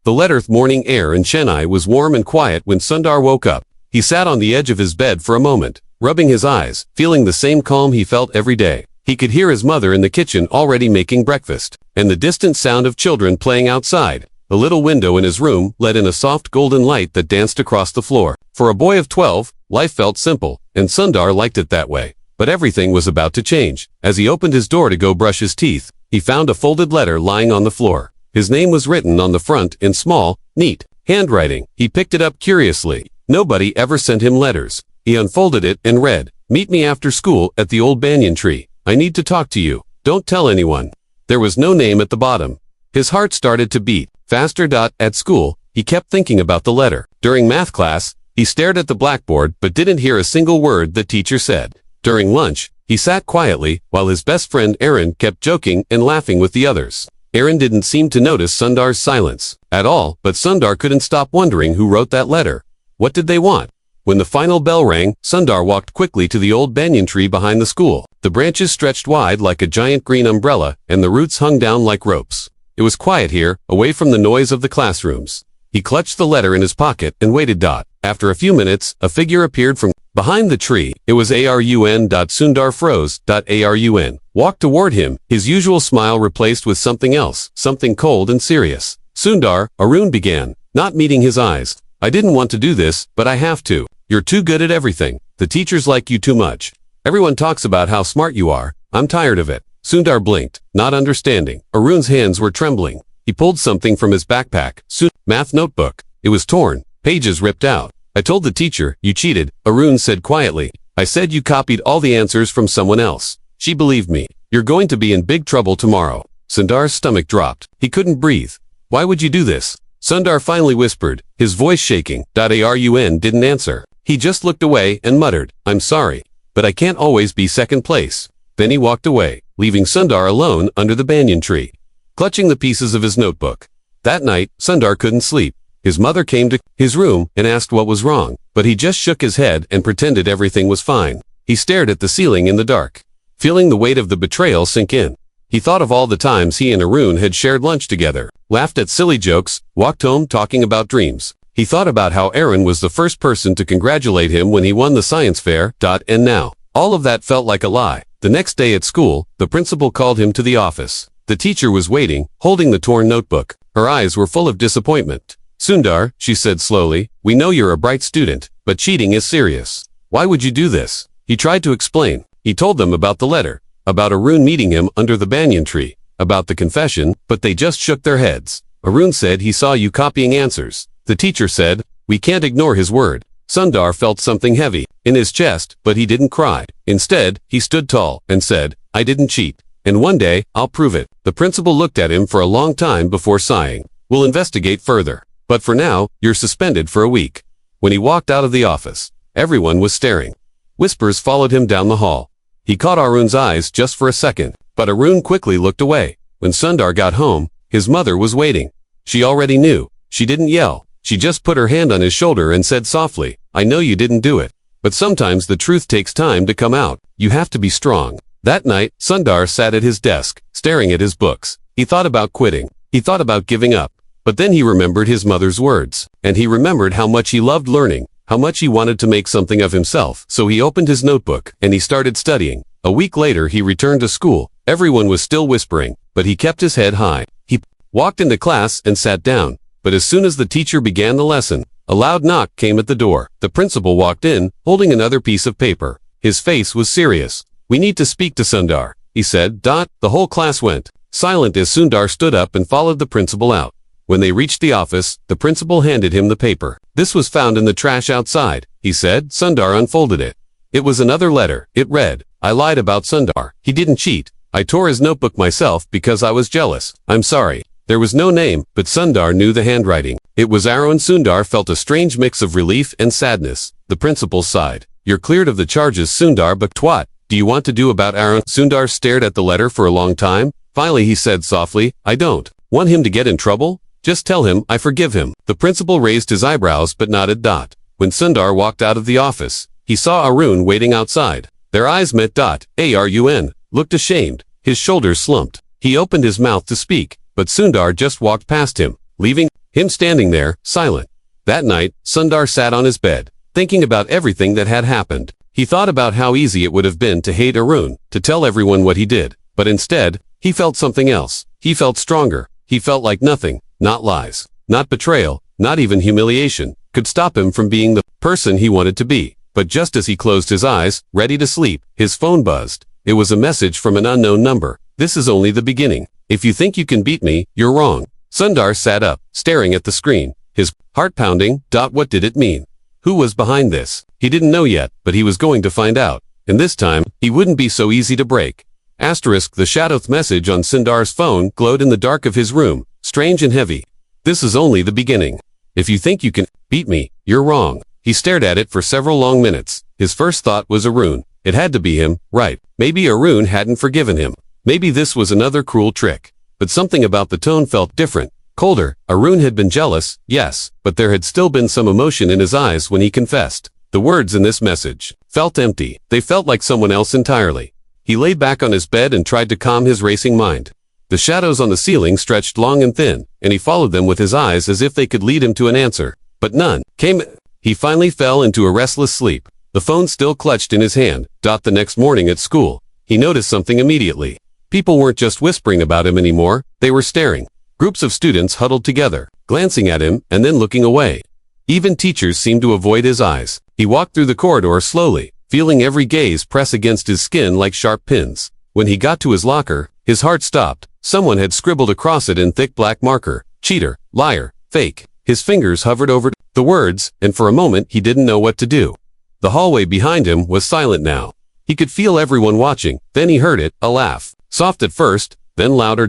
The letter morning air in Chennai was warm and quiet when Sundar woke up. He sat on the edge of his bed for a moment, rubbing his eyes, feeling the same calm he felt every day. He could hear his mother in the kitchen already making breakfast, and the distant sound of children playing outside. The little window in his room let in a soft golden light that danced across the floor. For a boy of 12, life felt simple, and Sundar liked it that way. But everything was about to change. As he opened his door to go brush his teeth, he found a folded letter lying on the floor. His name was written on the front in small, neat handwriting. He picked it up curiously. Nobody ever sent him letters. He unfolded it and read, "Meet me after school at the old banyan tree. I need to talk to you. Don't tell anyone." There was no name at the bottom. His heart started to beat faster. At school, he kept thinking about the letter. During math class, he stared at the blackboard but didn't hear a single word the teacher said. During lunch, he sat quietly while his best friend Aaron kept joking and laughing with the others. Aaron didn't seem to notice Sundar's silence at all, but Sundar couldn't stop wondering who wrote that letter. What did they want? When the final bell rang, Sundar walked quickly to the old banyan tree behind the school. The branches stretched wide like a giant green umbrella, and the roots hung down like ropes. It was quiet here, away from the noise of the classrooms. He clutched the letter in his pocket and waited. After a few minutes, a figure appeared from behind the tree. It was Arun. Sundar froze. Arun walked toward him, his usual smile replaced with something else, something cold and serious. "Sundar," Arun began, not meeting his eyes. "I didn't want to do this, but I have to. You're too good at everything. The teachers like you too much. Everyone talks about how smart you are. I'm tired of it." Sundar blinked, not understanding. Arun's hands were trembling. He pulled something from his backpack. Math notebook. It was torn, pages ripped out. "I told the teacher, you cheated," Arun said quietly. "I said you copied all the answers from someone else. She believed me. You're going to be in big trouble tomorrow." Sundar's stomach dropped. He couldn't breathe. "Why would you do this?" Sundar finally whispered, his voice shaking. Arun didn't answer. He just looked away and muttered, "I'm sorry, but I can't always be second place." Then he walked away, leaving Sundar alone under the banyan tree, clutching the pieces of his notebook. That night, Sundar couldn't sleep. His mother came to his room and asked what was wrong, but he just shook his head and pretended everything was fine. He stared at the ceiling in the dark, feeling the weight of the betrayal sink in. He thought of all the times he and Arun had shared lunch together, laughed at silly jokes, walked home talking about dreams. He thought about how Aaron was the first person to congratulate him when he won the science fair. And now, all of that felt like a lie. The next day at school, the principal called him to the office. The teacher was waiting, holding the torn notebook. Her eyes were full of disappointment. "Sundar," she said slowly, "we know you're a bright student, but cheating is serious. Why would you do this?" He tried to explain. He told them about the letter, about Arun meeting him under the banyan tree, about the confession, but they just shook their heads. "Arun said he saw you copying answers." The teacher said, "We can't ignore his word." Sundar felt something heavy in his chest, but he didn't cry. Instead, he stood tall and said, "I didn't cheat. And one day, I'll prove it." The principal looked at him for a long time before sighing. "We'll investigate further. But for now, you're suspended for a week." When he walked out of the office, everyone was staring. Whispers followed him down the hall. He caught Arun's eyes just for a second, but Arun quickly looked away. When Sundar got home, his mother was waiting. She already knew. She didn't yell. She just put her hand on his shoulder and said softly, "I know you didn't do it. But sometimes the truth takes time to come out. You have to be strong." That night, Sundar sat at his desk, staring at his books. He thought about quitting. He thought about giving up. But then he remembered his mother's words. And he remembered how much he loved learning, how much he wanted to make something of himself. So he opened his notebook, and he started studying. A week later he returned to school. Everyone was still whispering, but he kept his head high. He walked into class and sat down. But as soon as the teacher began the lesson, a loud knock came at the door. The principal walked in, holding another piece of paper. His face was serious. "We need to speak to Sundar," he said. The whole class went silent as Sundar stood up and followed the principal out. When they reached the office, the principal handed him the paper. "This was found in the trash outside," he said. Sundar unfolded it. It was another letter. It read, "I lied about Sundar. He didn't cheat. I tore his notebook myself because I was jealous. I'm sorry." There was no name, but Sundar knew the handwriting. It was Arun. Sundar felt a strange mix of relief and sadness. The principal sighed. "You're cleared of the charges, Sundar, but what do you want to do about Arun?" Sundar stared at the letter for a long time. Finally he said softly, "I don't want him to get in trouble. Just tell him I forgive him." The principal raised his eyebrows but nodded. When Sundar walked out of the office, he saw Arun waiting outside. Their eyes met. Arun looked ashamed. His shoulders slumped. He opened his mouth to speak, but Sundar just walked past him. leaving him standing there, silent. That night, Sundar sat on his bed, thinking about everything that had happened. He thought about how easy it would have been to hate Arun, to tell everyone what he did. But instead, he felt something else. He felt stronger. He felt like nothing, not lies, not betrayal, not even humiliation, could stop him from being the person he wanted to be. But just as he closed his eyes, ready to sleep, his phone buzzed. It was a message from an unknown number. This is only the beginning. If you think you can beat me, you're wrong. Sundar sat up, staring at the screen, his heart pounding. What did it mean? Who was behind this? He didn't know yet, but he was going to find out. And this time, he wouldn't be so easy to break. Asterisk, the shadowed message on Sundar's phone glowed in the dark of his room, strange and heavy. This is only the beginning. If you think you can beat me, you're wrong. He stared at it for several long minutes. His first thought was Arun. It had to be him, right? Maybe Arun hadn't forgiven him. Maybe this was another cruel trick. But something about the tone felt different, colder. Arun had been jealous, yes, but there had still been some emotion in his eyes when he confessed. The words in this message felt empty. They felt like someone else entirely. He lay back on his bed and tried to calm his racing mind. The shadows on the ceiling stretched long and thin, and he followed them with his eyes as if they could lead him to an answer. But none came. He finally fell into a restless sleep, the phone still clutched in his hand. The next morning at school, he noticed something immediately. People weren't just whispering about him anymore, they were staring. Groups of students huddled together, glancing at him and then looking away. Even teachers seemed to avoid his eyes. He walked through the corridor slowly, feeling every gaze press against his skin like sharp pins. When he got to his locker, his heart stopped. Someone had scribbled across it in thick black marker, cheater, liar, fake. His fingers hovered over the words, and for a moment he didn't know what to do. The hallway behind him was silent now. He could feel everyone watching. Then he heard it, a laugh. Soft at first, then louder.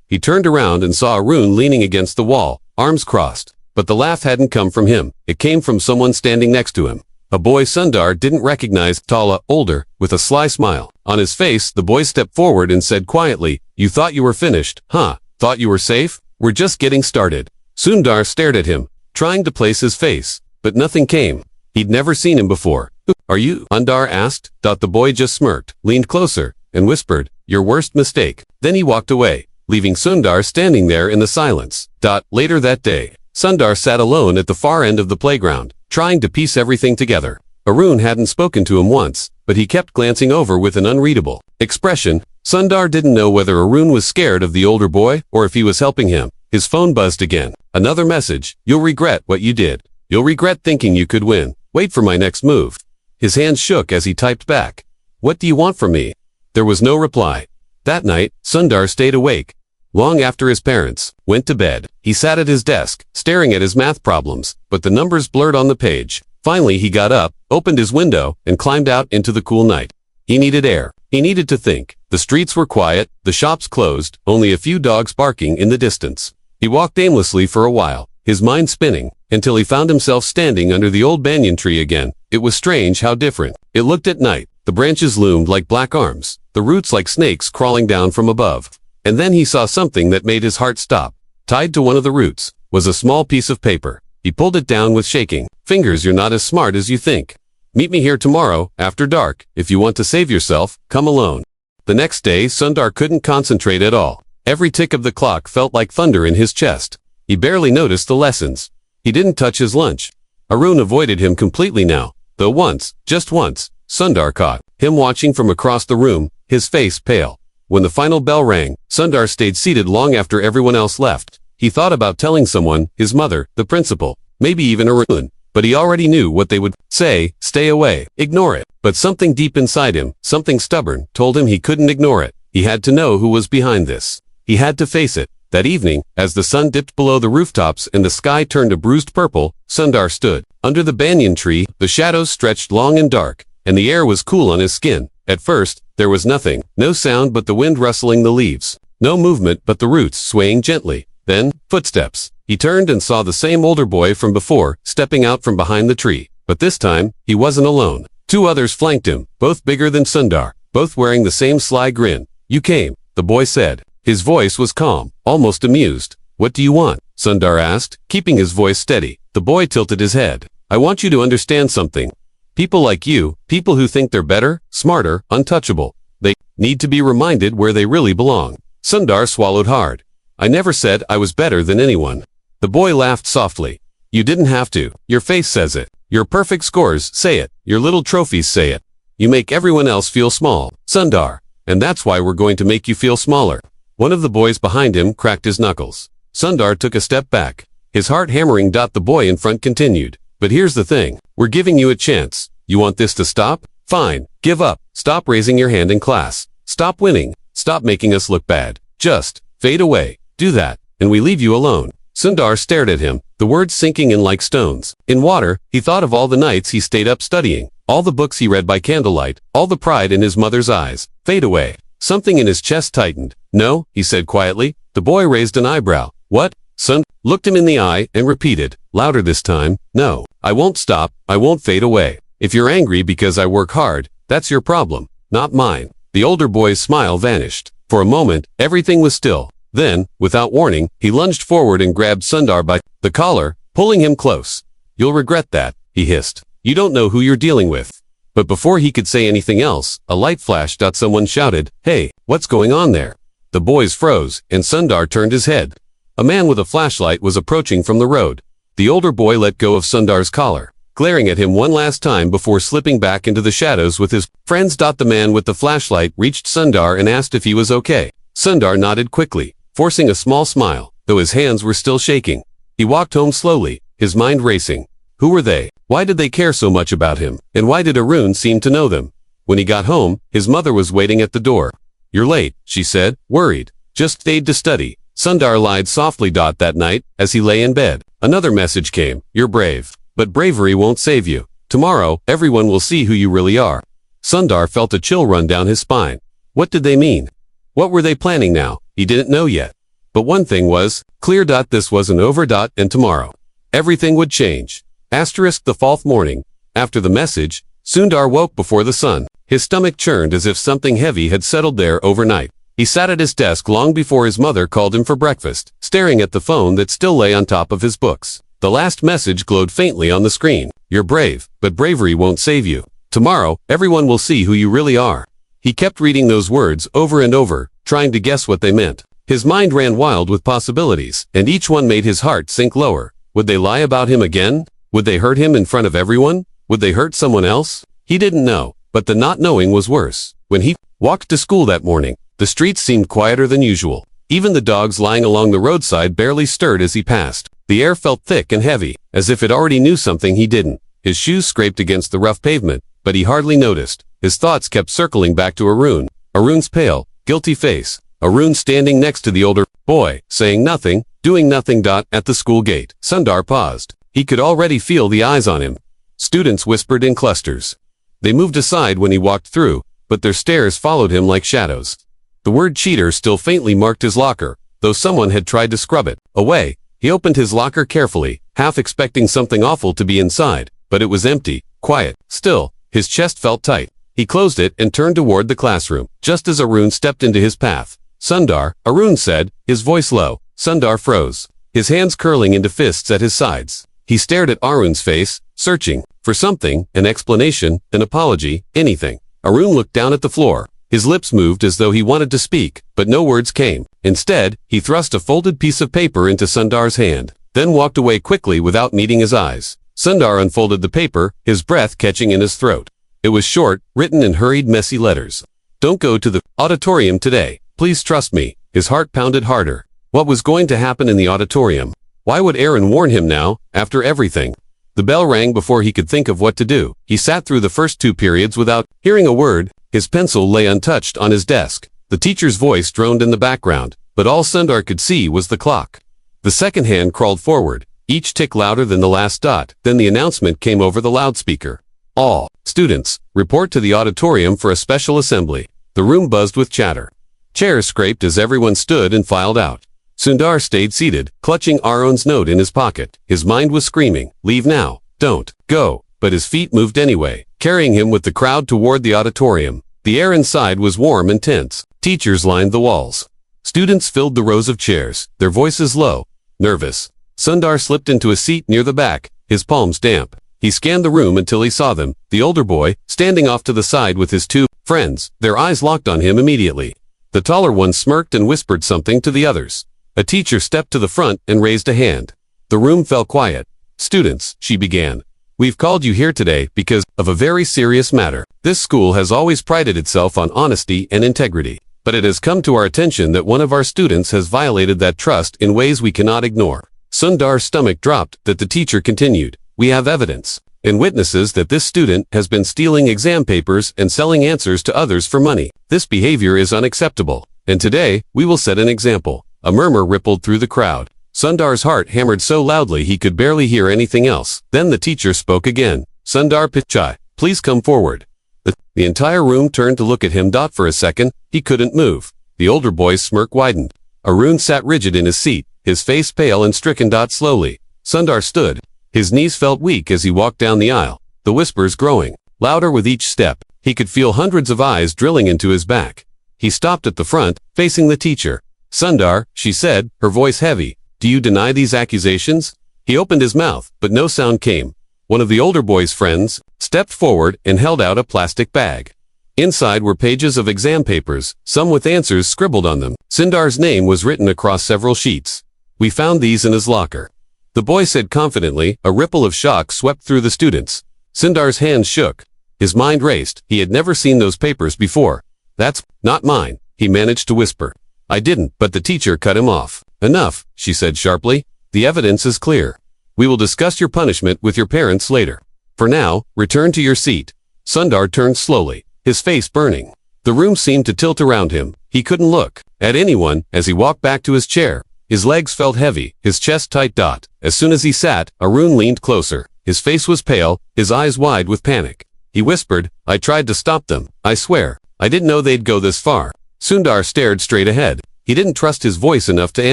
He turned around and saw Arun leaning against the wall, arms crossed. But the laugh hadn't come from him. It came from someone standing next to him. A boy Sundar didn't recognize, taller, older, with a sly smile. On his face, the boy stepped forward and said quietly, "You thought you were finished, huh? Thought you were safe? We're just getting started." Sundar stared at him, trying to place his face, but nothing came. He'd never seen him before. "Who are you?" Sundar asked. The boy just smirked, leaned closer, and whispered, "Your worst mistake." Then he walked away, leaving Sundar standing there in the silence. Later that day, Sundar sat alone at the far end of the playground, trying to piece everything together. Arun hadn't spoken to him once, but he kept glancing over with an unreadable expression. Sundar didn't know whether Arun was scared of the older boy or if he was helping him. His phone buzzed again. Another message. "You'll regret what you did. You'll regret thinking you could win. Wait for my next move." His hands shook as he typed back. "What do you want from me?" There was no reply. That night, Sundar stayed awake. Long after his parents went to bed, he sat at his desk, staring at his math problems, but the numbers blurred on the page. Finally he got up, opened his window, and climbed out into the cool night. He needed air. He needed to think. The streets were quiet, the shops closed, only a few dogs barking in the distance. He walked aimlessly for a while, his mind spinning, until he found himself standing under the old banyan tree again. It was strange how different it looked at night. The branches loomed like black arms, the roots like snakes crawling down from above. And then he saw something that made his heart stop. Tied to one of the roots was a small piece of paper. He pulled it down with shaking fingers. "You're not as smart as you think. Meet me here tomorrow, after dark. If you want to save yourself, come alone." The next day, Sundar couldn't concentrate at all. Every tick of the clock felt like thunder in his chest. He barely noticed the lessons. He didn't touch his lunch. Arun avoided him completely now, though once, just once, Sundar caught him watching from across the room, his face pale. When the final bell rang, Sundar stayed seated long after everyone else left. He thought about telling someone, his mother, the principal, maybe even Arun, but he already knew what they would say. Stay away, ignore it. But something deep inside him, something stubborn, told him he couldn't ignore it. He had to know who was behind this. He had to face it. That evening, as the sun dipped below the rooftops and the sky turned a bruised purple, Sundar stood under the banyan tree. The shadows stretched long and dark, and the air was cool on his skin. At first, there was nothing, no sound but the wind rustling the leaves, no movement but the roots swaying gently. Then, footsteps. He turned and saw the same older boy from before, stepping out from behind the tree. But this time, he wasn't alone. Two others flanked him, both bigger than Sundar, both wearing the same sly grin. "You came," the boy said. His voice was calm, almost amused. "What do you want?" Sundar asked, keeping his voice steady. The boy tilted his head. "I want you to understand something. People like you, people who think they're better, smarter, untouchable, they need to be reminded where they really belong." Sundar swallowed hard. "I never said I was better than anyone. The boy laughed softly. You didn't have to. Your face says it. Your perfect scores say it. Your little trophies say it. You make everyone else feel small, Sundar. And that's why we're going to make you feel smaller. One of the boys behind him cracked his knuckles. Sundar took a step back. His heart hammering. The boy in front continued. But here's the thing. We're giving you a chance. You want this to stop? Fine. Give up. Stop raising your hand in class. Stop winning. Stop making us look bad. Just fade away. Do that, and we leave you alone. Sundar stared at him, the words sinking in like stones. In water, he thought of all the nights he stayed up studying, all the books he read by candlelight, all the pride in his mother's eyes. Fade away. Something in his chest tightened. No, he said quietly. The boy raised an eyebrow. What? Sundar looked him in the eye and repeated, louder this time, no, I won't stop, I won't fade away. If you're angry because I work hard, that's your problem, not mine. The older boy's smile vanished. For a moment, everything was still. Then, without warning, he lunged forward and grabbed Sundar by the collar, pulling him close. You'll regret that, he hissed. You don't know who you're dealing with. But before he could say anything else, a light flashed. Someone shouted, Hey, what's going on there? The boys froze, and Sundar turned his head. A man with a flashlight was approaching from the road. The older boy let go of Sundar's collar, glaring at him one last time before slipping back into the shadows with his friends. The man with the flashlight reached Sundar and asked if he was okay. Sundar nodded quickly, forcing a small smile, though his hands were still shaking. He walked home slowly, his mind racing. Who were they? Why did they care so much about him? And why did Arun seem to know them? When he got home, his mother was waiting at the door. You're late, she said, worried. Just stayed to study. Sundar lied softly. That night, as he lay in bed, another message came. You're brave. But bravery won't save you. Tomorrow, everyone will see who you really are. Sundar felt a chill run down his spine. What did they mean? What were they planning now? He didn't know yet. But one thing was clear. This wasn't over. And tomorrow, everything would change. The 4th morning. After the message, Sundar woke before the sun. His stomach churned as if something heavy had settled there overnight. He sat at his desk long before his mother called him for breakfast, staring at the phone that still lay on top of his books. The last message glowed faintly on the screen. You're brave, but bravery won't save you. Tomorrow, everyone will see who you really are. He kept reading those words over and over, trying to guess what they meant. His mind ran wild with possibilities, and each one made his heart sink lower. Would they lie about him again? Would they hurt him in front of everyone? Would they hurt someone else? He didn't know, but the not knowing was worse. When he walked to school that morning, the streets seemed quieter than usual. Even the dogs lying along the roadside barely stirred as he passed. The air felt thick and heavy, as if it already knew something he didn't. His shoes scraped against the rough pavement, but he hardly noticed. His thoughts kept circling back to Arun. Arun's pale, guilty face. Arun standing next to the older boy, saying nothing, doing nothing. At the school gate, Sundar paused. He could already feel the eyes on him. Students whispered in clusters. They moved aside when he walked through, but their stares followed him like shadows. The word cheater still faintly marked his locker, though someone had tried to scrub it away. He opened his locker carefully, half expecting something awful to be inside, but it was empty, quiet, still. His chest felt tight. He closed it and turned toward the classroom, just as Arun stepped into his path. Sundar, Arun said, his voice low. Sundar froze, his hands curling into fists at his sides. He stared at Arun's face, searching for something, an explanation, an apology, anything. Arun looked down at the floor. His lips moved as though he wanted to speak, but no words came. Instead, he thrust a folded piece of paper into Sundar's hand, then walked away quickly without meeting his eyes. Sundar unfolded the paper, his breath catching in his throat. It was short, written in hurried, messy letters. Don't go to the auditorium today. Please trust me. His heart pounded harder. What was going to happen in the auditorium? Why would Aaron warn him now, after everything? The bell rang before he could think of what to do. He sat through the first 2 periods without hearing a word. His pencil lay untouched on his desk. The teacher's voice droned in the background, but all Sundar could see was the clock. The second hand crawled forward, each tick louder than the last. Then the announcement came over the loudspeaker. All students, report to the auditorium for a special assembly. The room buzzed with chatter. Chairs scraped as everyone stood and filed out. Sundar stayed seated, clutching Arun's note in his pocket. His mind was screaming, leave now, don't, go. But his feet moved anyway, carrying him with the crowd toward the auditorium. The air inside was warm and tense. Teachers lined the walls. Students filled the rows of chairs, their voices low, nervous. Sundar slipped into a seat near the back, his palms damp. He scanned the room until he saw them, the older boy, standing off to the side with his 2 friends. Their eyes locked on him immediately. The taller one smirked and whispered something to the others. A teacher stepped to the front and raised a hand. The room fell quiet. "Students," she began, "we've called you here today because of a very serious matter. This school has always prided itself on honesty and integrity. But it has come to our attention that one of our students has violated that trust in ways we cannot ignore." Sundar's stomach dropped. That the teacher continued, "We have evidence and witnesses that this student has been stealing exam papers and selling answers to others for money. This behavior is unacceptable, and today we will set an example." A murmur rippled through the crowd. Sundar's heart hammered so loudly he could barely hear anything else. Then the teacher spoke again. "Sundar Pichai, please come forward." The entire room turned to look at him. For a second, he couldn't move. The older boy's smirk widened. Arun sat rigid in his seat, his face pale and stricken. Slowly, Sundar stood. His knees felt weak as he walked down the aisle, the whispers growing louder with each step. He could feel hundreds of eyes drilling into his back. He stopped at the front, facing the teacher. "Sundar," she said, her voice heavy, "do you deny these accusations?" He opened his mouth, but no sound came. One of the older boy's friends stepped forward and held out a plastic bag. Inside were pages of exam papers, some with answers scribbled on them. Sundar's name was written across several sheets. "We found these in his locker," the boy said confidently. A ripple of shock swept through the students. Sundar's hands shook. His mind raced. He had never seen those papers before. "That's not mine," he managed to whisper. "I didn't," but the teacher cut him off. "Enough," she said sharply. "The evidence is clear. We will discuss your punishment with your parents later. For now, return to your seat." Sundar turned slowly, his face burning. The room seemed to tilt around him. He couldn't look at anyone as he walked back to his chair. His legs felt heavy, his chest tight. As soon as he sat, Arun leaned closer. His face was pale, his eyes wide with panic. He whispered, "I tried to stop them. I swear. I didn't know they'd go this far." Sundar stared straight ahead. He didn't trust his voice enough to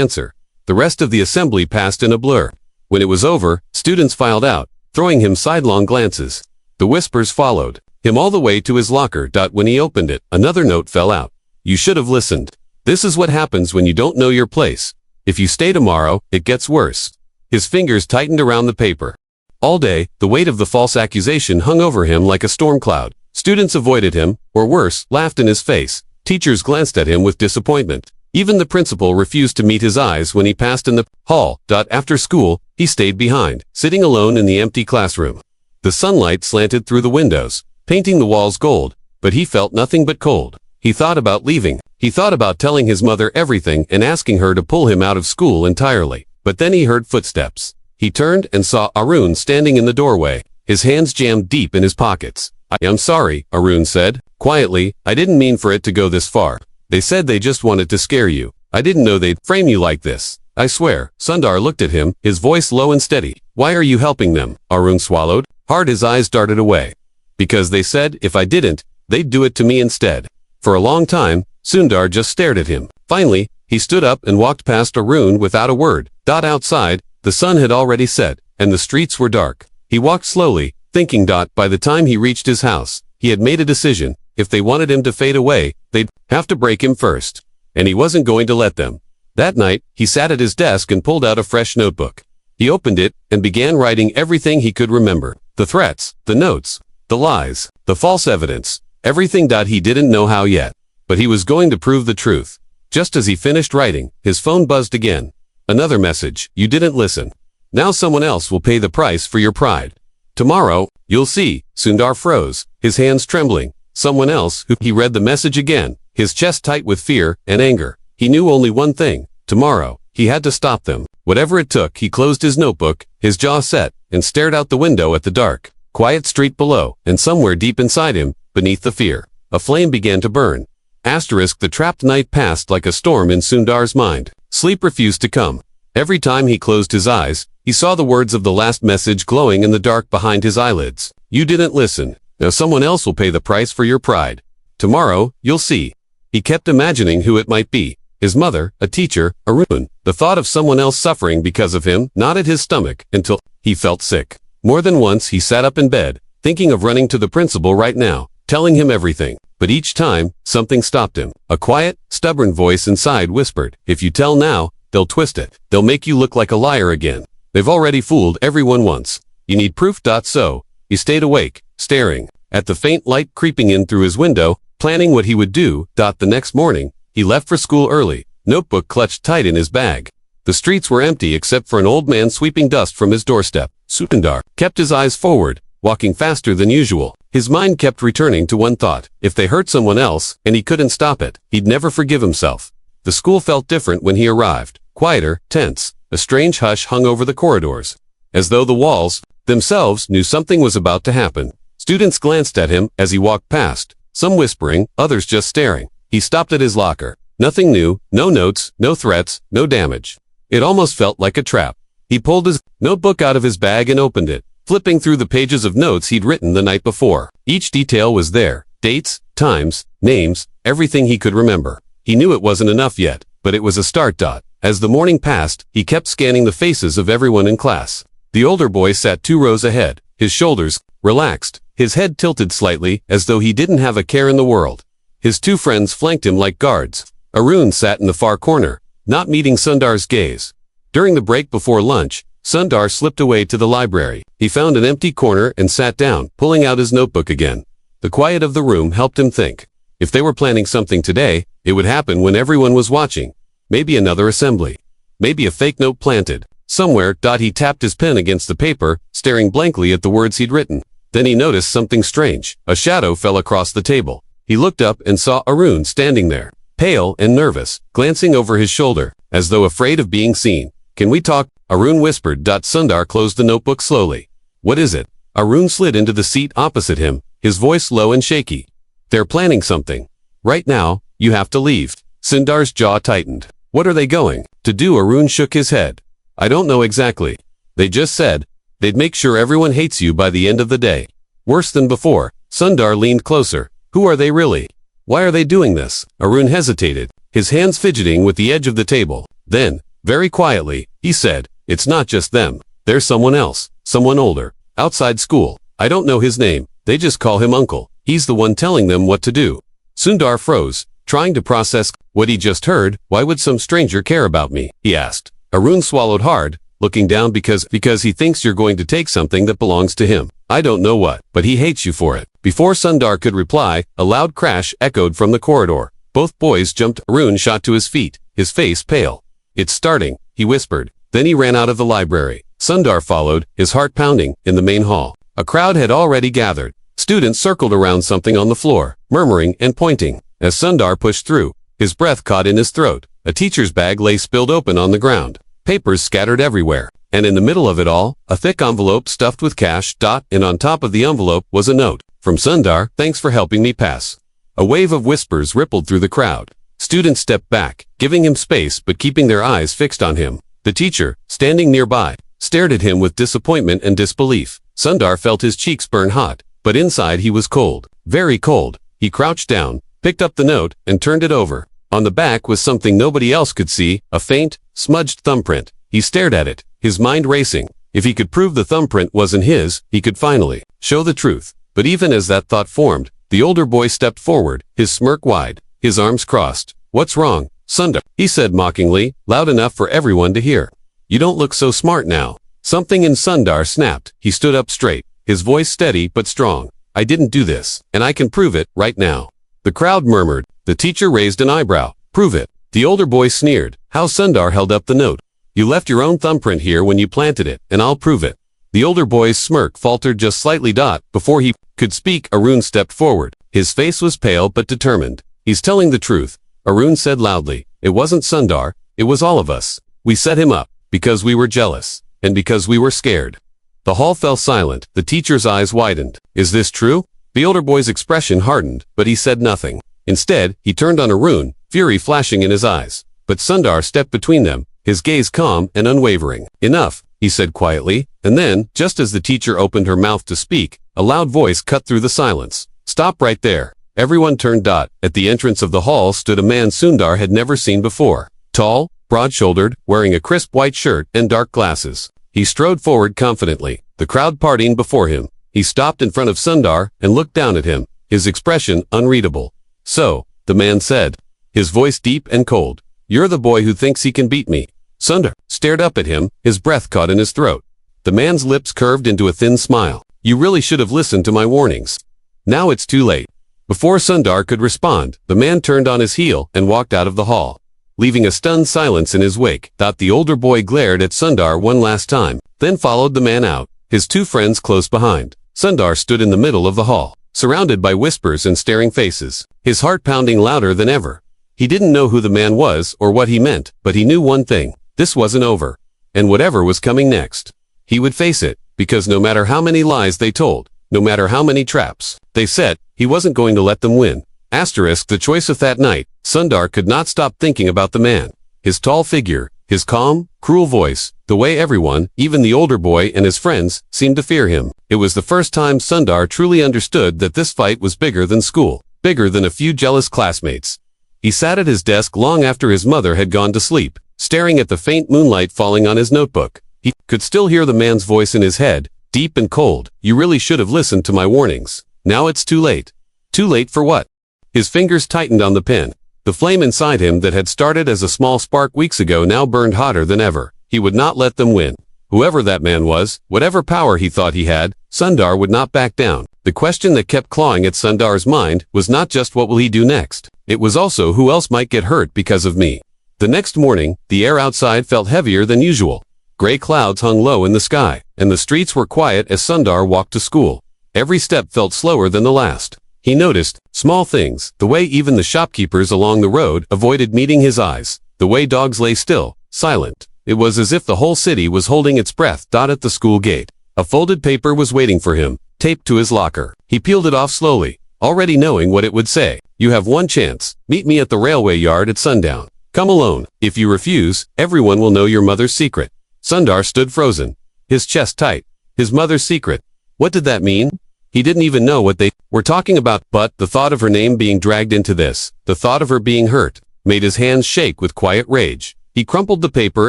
answer. The rest of the assembly passed in a blur. When it was over, students filed out, throwing him sidelong glances. The whispers followed him all the way to his locker. When he opened it, another note fell out. "You should have listened. This is what happens when you don't know your place. If you stay tomorrow, it gets worse." His fingers tightened around the paper. All day, the weight of the false accusation hung over him like a storm cloud. Students avoided him, or worse, laughed in his face. Teachers glanced at him with disappointment. Even the principal refused to meet his eyes when he passed in the hall. After school, he stayed behind, sitting alone in the empty classroom. The sunlight slanted through the windows, painting the walls gold, but he felt nothing but cold. He thought about leaving. He thought about telling his mother everything and asking her to pull him out of school entirely. But then he heard footsteps. He turned and saw Arun standing in the doorway, his hands jammed deep in his pockets. "I'm sorry," Arun said quietly. "I didn't mean for it to go this far. They said they just wanted to scare you. I didn't know they'd frame you like this. I swear." Sundar looked at him, his voice low and steady. "Why are you helping them?" Arun swallowed hard. His eyes darted away. "Because they said if I didn't, they'd do it to me instead." For a long time, Sundar just stared at him. Finally, he stood up and walked past Arun without a word. Outside, the sun had already set, and the streets were dark. He walked slowly, thinking. By the time he reached his house, he had made a decision. If they wanted him to fade away, they'd have to break him first. And he wasn't going to let them. That night, he sat at his desk and pulled out a fresh notebook. He opened it and began writing everything he could remember. The threats, the notes, the lies, the false evidence, everything. He didn't know how yet, but he was going to prove the truth. Just as he finished writing, his phone buzzed again. Another message. "You didn't listen. Now someone else will pay the price for your pride. Tomorrow, you'll see." Sundar froze, his hands trembling. Someone else who he read the message again, his chest tight with fear and anger. He knew only one thing. Tomorrow, he had to stop them. Whatever it took. He closed his notebook, his jaw set, and stared out the window at the dark, quiet street below, and somewhere deep inside him, beneath the fear, a flame began to burn. The trapped night passed like a storm in Sundar's mind. Sleep refused to come. Every time he closed his eyes, he saw the words of the last message glowing in the dark behind his eyelids. "You didn't listen. Now someone else will pay the price for your pride. Tomorrow, you'll see." He kept imagining who it might be. His mother, a teacher, Arun. The thought of someone else suffering because of him knotted his stomach until he felt sick. More than once he sat up in bed, thinking of running to the principal right now, telling him everything. But each time, something stopped him. A quiet, stubborn voice inside whispered, "If you tell now, they'll twist it. They'll make you look like a liar again. They've already fooled everyone once. You need proof." So, he stayed awake, staring at the faint light creeping in through his window, planning what he would do. The next morning, he left for school early, notebook clutched tight in his bag. The streets were empty except for an old man sweeping dust from his doorstep. Sundar kept his eyes forward, walking faster than usual. His mind kept returning to one thought. If they hurt someone else, and he couldn't stop it, he'd never forgive himself. The school felt different when he arrived. Quieter, tense. A strange hush hung over the corridors, as though the walls themselves knew something was about to happen. Students glanced at him as he walked past, some whispering, others just staring. He stopped at his locker. Nothing new, no notes, no threats, no damage. It almost felt like a trap. He pulled his notebook out of his bag and opened it, flipping through the pages of notes he'd written the night before. Each detail was there. Dates, times, names, everything he could remember. He knew it wasn't enough yet, but it was a start. As the morning passed, he kept scanning the faces of everyone in class. The older boy sat 2 rows ahead, his shoulders relaxed, his head tilted slightly as though he didn't have a care in the world. His 2 friends flanked him like guards. Arun sat in the far corner, not meeting Sundar's gaze. During the break before lunch, Sundar slipped away to the library. He found an empty corner and sat down, pulling out his notebook again. The quiet of the room helped him think. If they were planning something today, it would happen when everyone was watching. Maybe another assembly. Maybe a fake note planted. Somewhere. He tapped his pen against the paper, staring blankly at the words he'd written. Then he noticed something strange. A shadow fell across the table. He looked up and saw Arun standing there, pale and nervous, glancing over his shoulder, as though afraid of being seen. Can we talk? Arun whispered. Sundar closed the notebook slowly. What is it? Arun slid into the seat opposite him, his voice low and shaky. They're planning something. Right now, you have to leave. Sundar's jaw tightened. What are they going to do? Arun shook his head. I don't know exactly. They just said they'd make sure everyone hates you by the end of the day. Worse than before. Sundar leaned closer. Who are they really? Why are they doing this? Arun hesitated, his hands fidgeting with the edge of the table. Then, very quietly, he said, it's not just them. There's someone else, someone older, outside school. I don't know his name. They just call him Uncle. He's the one telling them what to do. Sundar froze, trying to process what he just heard. Why would some stranger care about me? He asked. Arun swallowed hard, looking down because he thinks you're going to take something that belongs to him. I don't know what, but he hates you for it. Before Sundar could reply, a loud crash echoed from the corridor. Both boys jumped. Arun shot to his feet, his face pale. It's starting, he whispered. Then he ran out of the library. Sundar followed, his heart pounding, in the main hall. A crowd had already gathered. Students circled around something on the floor, murmuring and pointing. As Sundar pushed through, his breath caught in his throat. A teacher's bag lay spilled open on the ground. Papers scattered everywhere. And in the middle of it all, a thick envelope stuffed with cash. And on top of the envelope was a note. From Sundar, thanks for helping me pass. A wave of whispers rippled through the crowd. Students stepped back, giving him space but keeping their eyes fixed on him. The teacher, standing nearby, stared at him with disappointment and disbelief. Sundar felt his cheeks burn hot, but inside he was cold. Very cold. He crouched down, picked up the note, and turned it over. On the back was something nobody else could see, a faint, smudged thumbprint. He stared at it, his mind racing. If he could prove the thumbprint wasn't his, he could finally show the truth. But even as that thought formed, the older boy stepped forward, his smirk wide, his arms crossed. What's wrong, Sundar? He said mockingly, loud enough for everyone to hear. You don't look so smart now. Something in Sundar snapped. He stood up straight, his voice steady but strong. I didn't do this, and I can prove it right now. The crowd murmured. The teacher raised an eyebrow. Prove it. The older boy sneered. How? Sundar held up the note. You left your own thumbprint here when you planted it, and I'll prove it. The older boy's smirk faltered just slightly. Before he could speak, Arun stepped forward. His face was pale but determined. He's telling the truth, Arun said loudly. It wasn't Sundar, it was all of us. We set him up, because we were jealous, and because we were scared. The hall fell silent. The teacher's eyes widened. Is this true? The older boy's expression hardened, but he said nothing. Instead, he turned on Arun, fury flashing in his eyes. But Sundar stepped between them, his gaze calm and unwavering. Enough, he said quietly, and then, just as the teacher opened her mouth to speak, a loud voice cut through the silence. Stop right there. Everyone turned. At the entrance of the hall stood a man Sundar had never seen before. Tall, broad-shouldered, wearing a crisp white shirt and dark glasses. He strode forward confidently, the crowd partying before him. He stopped in front of Sundar and looked down at him, his expression unreadable. So, the man said, his voice deep and cold, you're the boy who thinks he can beat me. Sundar stared up at him, his breath caught in his throat. The man's lips curved into a thin smile. You really should have listened to my warnings. Now it's too late. Before Sundar could respond, the man turned on his heel and walked out of the hall, leaving a stunned silence in his wake. The older boy glared at Sundar one last time, then followed the man out, his two friends close behind. Sundar stood in the middle of the hall, surrounded by whispers and staring faces, his heart pounding louder than ever. He didn't know who the man was or what he meant, but he knew one thing: this wasn't over. And whatever was coming next, he would face it, because no matter how many lies they told, no matter how many traps they set, he wasn't going to let them win. The choice of that night, Sundar could not stop thinking about the man. His tall figure, his calm, cruel voice, the way everyone, even the older boy and his friends, seemed to fear him. It was the first time Sundar truly understood that this fight was bigger than school, bigger than a few jealous classmates. He sat at his desk long after his mother had gone to sleep, staring at the faint moonlight falling on his notebook. He could still hear the man's voice in his head, deep and cold. "You really should have listened to my warnings. Now it's too late." Too late for what? His fingers tightened on the pen. The flame inside him that had started as a small spark weeks ago now burned hotter than ever. He would not let them win. Whoever that man was, whatever power he thought he had, Sundar would not back down. The question that kept clawing at Sundar's mind was not just what will he do next. It was also who else might get hurt because of me. The next morning, the air outside felt heavier than usual. Gray clouds hung low in the sky, and the streets were quiet as Sundar walked to school. Every step felt slower than the last. He noticed small things, the way even the shopkeepers along the road avoided meeting his eyes, the way dogs lay still, silent. It was as if the whole city was holding its breath. At the school gate, a folded paper was waiting for him, taped to his locker. He peeled it off slowly, already knowing what it would say. "You have one chance. Meet me at the railway yard at sundown. Come alone. If you refuse, everyone will know your mother's secret." Sundar stood frozen, his chest tight. His mother's secret. What did that mean? He didn't even know what they were talking about, but the thought of her name being dragged into this, the thought of her being hurt, made his hands shake with quiet rage. He crumpled the paper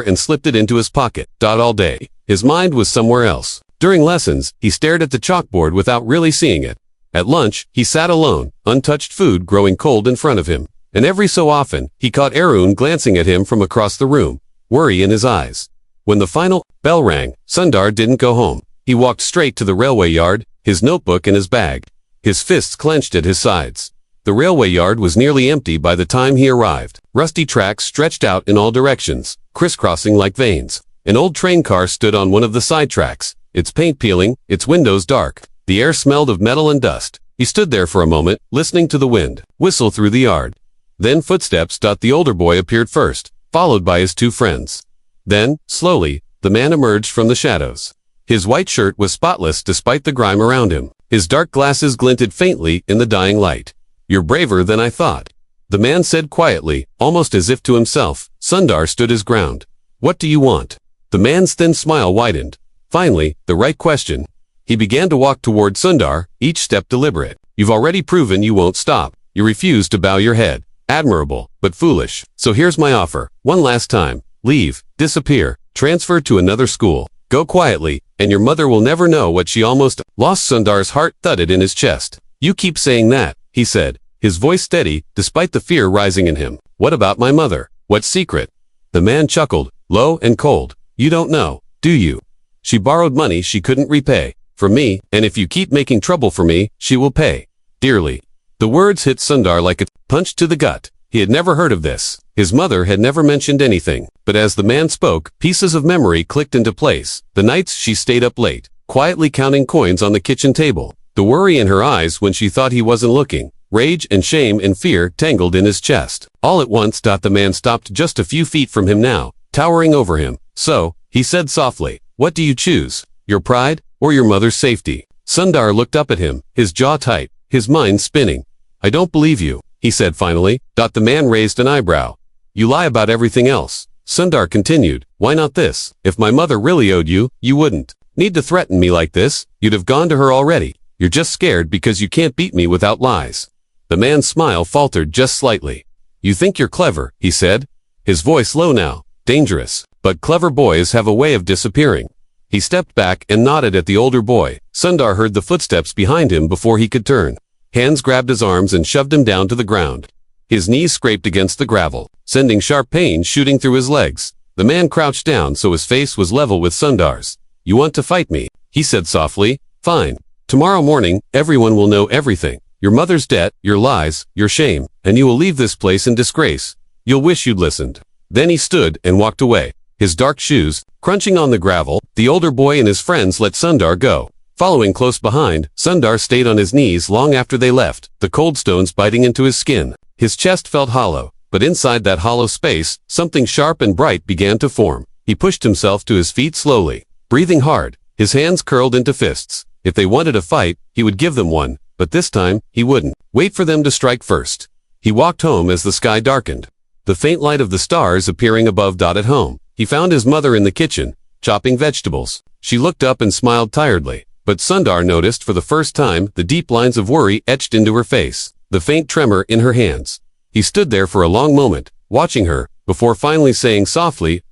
and slipped it into his pocket. All day, his mind was somewhere else. During lessons, he stared at the chalkboard without really seeing it. At lunch, he sat alone, untouched food growing cold in front of him. And every so often, he caught Arun glancing at him from across the room, worry in his eyes. When the final bell rang, Sundar didn't go home. He walked straight to the railway yard, his notebook in his bag, his fists clenched at his sides. The railway yard was nearly empty by the time he arrived. Rusty tracks stretched out in all directions, crisscrossing like veins. An old train car stood on one of the side tracks, its paint peeling, its windows dark. The air smelled of metal and dust. He stood there for a moment, listening to the wind whistle through the yard. Then footsteps. The older boy appeared first, followed by his two friends. Then, slowly, the man emerged from the shadows. His white shirt was spotless despite the grime around him. His dark glasses glinted faintly in the dying light. "You're braver than I thought," the man said quietly, almost as if to himself. Sundar stood his ground. "What do you want?" The man's thin smile widened. Finally, the right question. He began to walk toward Sundar, each step deliberate. "You've already proven you won't stop. You refuse to bow your head. Admirable, but foolish. So here's my offer. One last time. Leave, disappear, transfer to another school. Go quietly, and your mother will never know what she almost lost." Sundar's heart thudded in his chest. "You keep saying that," he said, his voice steady, despite the fear rising in him. "What about my mother? What secret?" The man chuckled, low and cold. "You don't know, do you? She borrowed money she couldn't repay, from me, and if you keep making trouble for me, she will pay. Dearly." The words hit Sundar like a punch to the gut. He had never heard of this. His mother had never mentioned anything. But as the man spoke, pieces of memory clicked into place. The nights she stayed up late, quietly counting coins on the kitchen table. The worry in her eyes when she thought he wasn't looking. Rage and shame and fear tangled in his chest. All at once. The man stopped just a few feet from him now, towering over him. "So," he said softly, "what do you choose? Your pride, or your mother's safety?" Sundar looked up at him, his jaw tight, his mind spinning. "I don't believe you," he said finally. The man raised an eyebrow. "You lie about everything else." Sundar continued, "Why not this? If my mother really owed you, you wouldn't need to threaten me like this. You'd have gone to her already. You're just scared because you can't beat me without lies." The man's smile faltered just slightly. "You think you're clever," he said, his voice low now, dangerous. "But clever boys have a way of disappearing." He stepped back and nodded at the older boy. Sundar heard the footsteps behind him before he could turn. Hands grabbed his arms and shoved him down to the ground. His knees scraped against the gravel, sending sharp pain shooting through his legs. The man crouched down so his face was level with Sundar's. "You want to fight me?" he said softly. "Fine. Tomorrow morning, everyone will know everything. Your mother's debt, your lies, your shame, and you will leave this place in disgrace. You'll wish you'd listened." Then he stood and walked away. His dark shoes, crunching on the gravel, the older boy and his friends let Sundar go. Following close behind, Sundar stayed on his knees long after they left, the cold stones biting into his skin. His chest felt hollow, but inside that hollow space, something sharp and bright began to form. He pushed himself to his feet slowly, breathing hard, his hands curled into fists. If they wanted a fight, he would give them one, but this time, he wouldn't wait for them to strike first. He walked home as the sky darkened, the faint light of the stars appearing above. At home, he found his mother in the kitchen, chopping vegetables. She looked up and smiled tiredly, but Sundar noticed for the first time the deep lines of worry etched into her face, the faint tremor in her hands. He stood there for a long moment, watching her, before finally saying softly,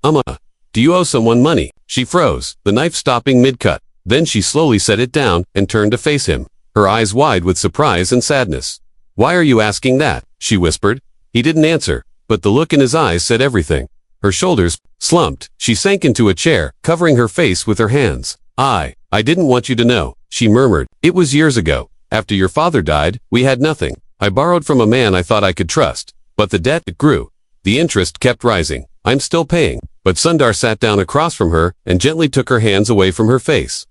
do you owe someone money?" She froze, the knife stopping mid-cut. Then she slowly set it down and turned to face him, her eyes wide with surprise and sadness. "Why are you asking that?" she whispered. He didn't answer, but the look in his eyes said everything. Her shoulders slumped. She sank into a chair, covering her face with her hands. I didn't want you to know," she murmured. "It was years ago. After your father died, we had nothing. I borrowed from a man I thought I could trust. But the debt, it grew. The interest kept rising. I'm still paying." But Sundar sat down across from her and gently took her hands away from her face.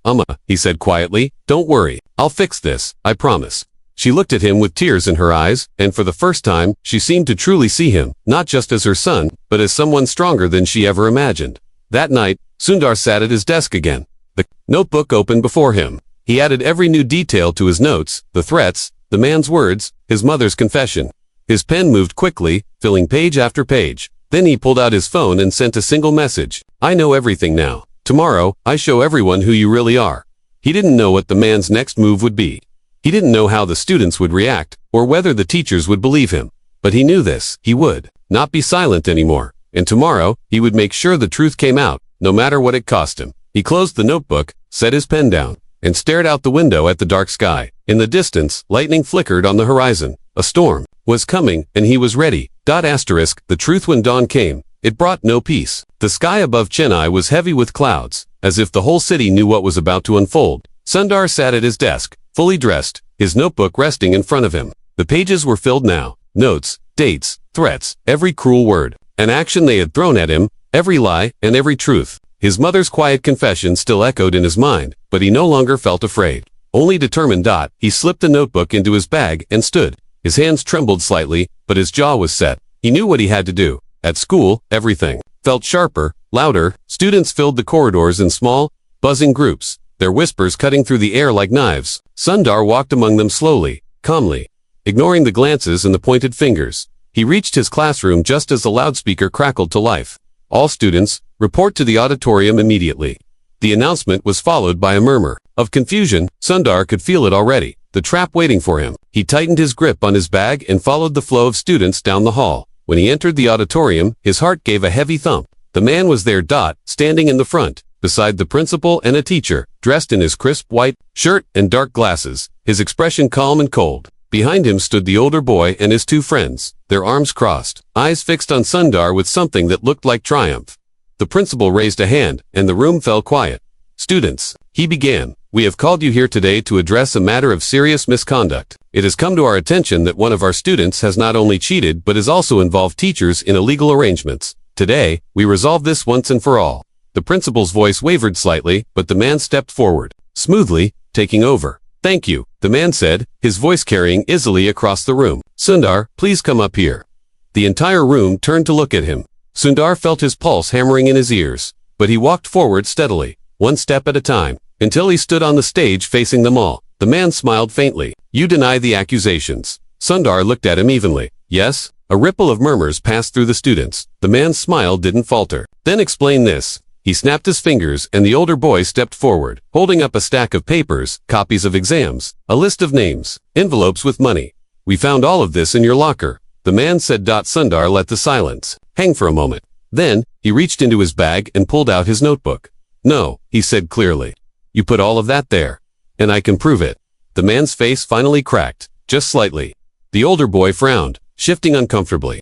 He said quietly, "Don't worry. I'll fix this, I promise." She looked at him with tears in her eyes, and for the first time, she seemed to truly see him, not just as her son, but as someone stronger than she ever imagined. That night, Sundar sat at his desk again, the notebook open before him. He added every new detail to his notes, the threats, the man's words, his mother's confession. His pen moved quickly, filling page after page. Then he pulled out his phone and sent a single message. "I know everything now. Tomorrow, I show everyone who you really are." He didn't know what the man's next move would be. He didn't know how the students would react, or whether the teachers would believe him. But he knew this, he would not be silent anymore. And tomorrow, he would make sure the truth came out, no matter what it cost him. He closed the notebook, set his pen down, and stared out the window at the dark sky. In the distance, lightning flickered on the horizon. A storm was coming, and he was ready. The truth when dawn came, it brought no peace. The sky above Chennai was heavy with clouds, as if the whole city knew what was about to unfold. Sundar sat at his desk, fully dressed, his notebook resting in front of him. The pages were filled now. Notes, dates, threats, every cruel word, an action they had thrown at him, every lie, and every truth. His mother's quiet confession still echoed in his mind, but he no longer felt afraid. Only determined. He slipped the notebook into his bag and stood. His hands trembled slightly, but his jaw was set. He knew what he had to do. At school, everything felt sharper, louder. Students filled the corridors in small, buzzing groups, their whispers cutting through the air like knives. Sundar walked among them slowly, calmly, ignoring the glances and the pointed fingers. He reached his classroom just as the loudspeaker crackled to life. "All students, report to the auditorium immediately." The announcement was followed by a murmur of confusion. Sundar could feel it already, the trap waiting for him. He tightened his grip on his bag and followed the flow of students down the hall. When he entered the auditorium, his heart gave a heavy thump. The man was there. Standing in the front, beside the principal and a teacher, dressed in his crisp white shirt and dark glasses, his expression calm and cold. Behind him stood the older boy and his two friends, their arms crossed, eyes fixed on Sundar with something that looked like triumph. The principal raised a hand, and the room fell quiet. "Students," he began, "we have called you here today to address a matter of serious misconduct. It has come to our attention that one of our students has not only cheated but has also involved teachers in illegal arrangements. Today, we resolve this once and for all." The principal's voice wavered slightly, but the man stepped forward, smoothly, taking over. "Thank you," the man said, his voice carrying easily across the room. "Sundar, please come up here." The entire room turned to look at him. Sundar felt his pulse hammering in his ears, but he walked forward steadily, one step at a time, until he stood on the stage facing them all. The man smiled faintly. "You deny the accusations." Sundar looked at him evenly. "Yes." A ripple of murmurs passed through the students. The man's smile didn't falter. "Then explain this." He snapped his fingers, and the older boy stepped forward, holding up a stack of papers, copies of exams, a list of names, envelopes with money. "We found all of this in your locker," the man said. Sundar let the silence hang for a moment. Then, he reached into his bag and pulled out his notebook. "No," he said clearly. "You put all of that there. And I can prove it." The man's face finally cracked, just slightly. The older boy frowned, shifting uncomfortably.